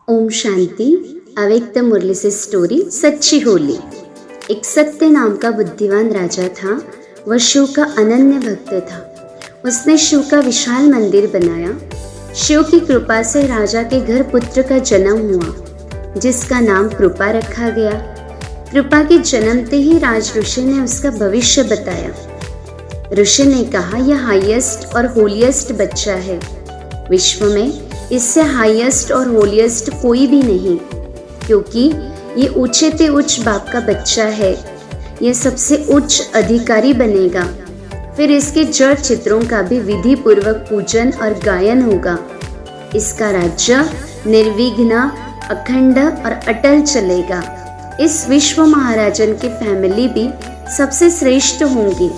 ओम शांति। अव्यक्त मुरली से स्टोरी सच्ची होली। एक सत्य नाम का बुद्धिमान राजा था। वह शिव का अनन्य भक्त था। उसने शिव का विशाल मंदिर बनाया। शिव की कृपा से राजा के घर पुत्र का जन्म हुआ, जिसका नाम कृपा रखा गया। कृपा के जन्मते ही राज ऋषि ने उसका भविष्य बताया। ऋषि ने कहा, यह हाईएस्ट और होलीएस्ट बच्चा है। विश्व में इससे हाईएस्ट और होलीएस्ट कोई भी नहीं, क्योंकि ये ऊंचे से उच्च बाप का बच्चा है। यह सबसे उच्च अधिकारी बनेगा। फिर इसके जड़ चित्रों का भी विधि पूर्वक पूजन और गायन होगा। इसका राज्य निर्विघ्न, अखंड और अटल चलेगा। इस विश्व महाराजन की फैमिली भी सबसे श्रेष्ठ होंगी।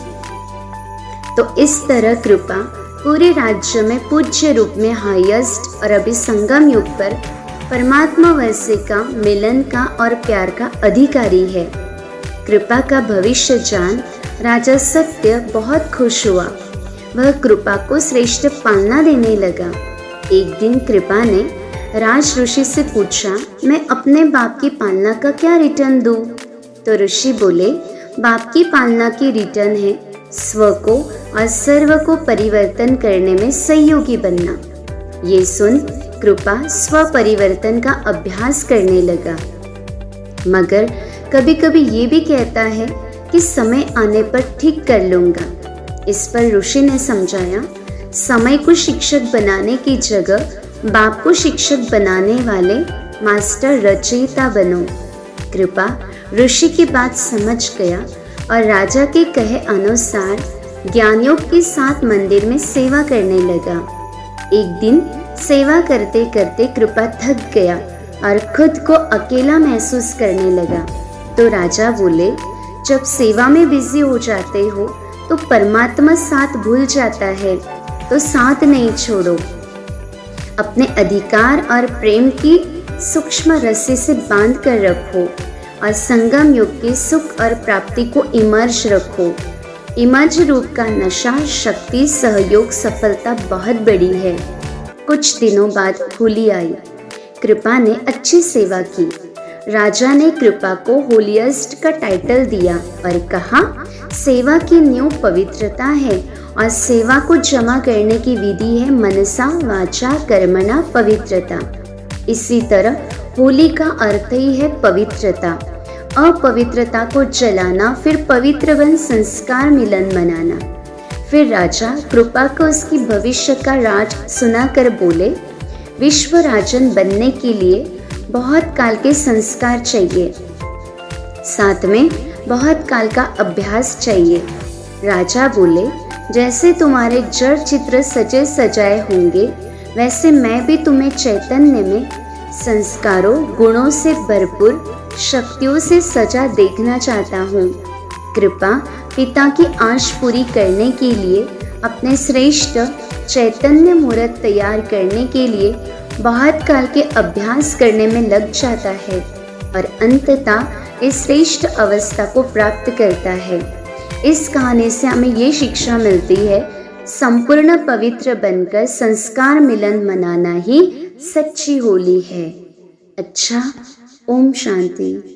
तो इस तरह कृपा पूरे राज्य में पूज्य रूप में हाईएस्ट और अभी संगम युग पर परमात्मा वैसे का, मिलन का और प्यार का अधिकारी है। कृपा का भविष्य जान राजा सत्य बहुत खुश हुआ। वह कृपा को श्रेष्ठ पालना देने लगा। एक दिन कृपा ने राज ऋषि से पूछा, मैं अपने बाप की पालना का क्या रिटर्न दूं? तो ऋषि बोले, बाप की पालना की रिटर्न है स्व को और सर्व को परिवर्तन करने में सहयोगी बनना। ये सुन कृपा स्व परिवर्तन का अभ्यास करने लगा, मगर कभी कभी ये भी कहता है कि समय आने पर ठीक कर लूंगा। इस पर ऋषि ने समझाया, समय को शिक्षक बनाने की जगह बाप को शिक्षक बनाने वाले मास्टर रचयिता बनो। कृपा ऋषि की बात समझ गया और राजा के कहे अनुसार ज्ञानयोग के साथ मंदिर में सेवा करने लगा। एक दिन सेवा करते करते कृपा थक गया और खुद को अकेला महसूस करने लगा। तो राजा बोले, जब सेवा में बिजी हो जाते हो तो परमात्मा साथ भूल जाता है, तो साथ नहीं छोड़ो। अपने अधिकार और प्रेम की सूक्ष्म रस्सी से बांध कर रखो और संगम युग के सुख और प्राप्ति को इमर्ज रखो। इमर्ज रूप का नशा, शक्ति, सहयोग, सफलता बहुत बड़ी है। कुछ दिनों बाद होली आई। कृपा ने अच्छी सेवा की। राजा ने कृपा को होलीएस्ट का टाइटल दिया और कहा, सेवा की नींव पवित्रता है और सेवा को जमा करने की विधि है मनसा वाचा कर्मणा पवित्रता। इसी तरह होली का अर्थ ही है पवित्रता। अपवित्रता को जलाना, फिर पवित्र बन संस्कार मिलन मनाना। फिर राजा कृपा को उसकी भविष्य का राज सुनाकर बोले, विश्व राजन बनने के लिए बहुत काल के संस्कार चाहिए, साथ में बहुत काल का अभ्यास चाहिए। राजा बोले, जैसे तुम्हारे जड़ चित्र सजे सजाए होंगे, वैसे मैं भी तुम्हें चैतन्य में संस्कारों, गुणों से भरपूर शक्तियों से सजा देखना चाहता हूँ। कृपा पिता की आश पूरी करने के लिए अपने श्रेष्ठ चैतन्य मूर्त तैयार करने के लिए बहुत काल के अभ्यास करने में लग जाता है और अंततः इस श्रेष्ठ अवस्था को प्राप्त करता है। इस कहानी से हमें ये शिक्षा मिलती है, संपूर्ण पवित्र बनकर संस्कार मिलन मनाना ही सच्ची होली है। अच्छा, ओम शांति।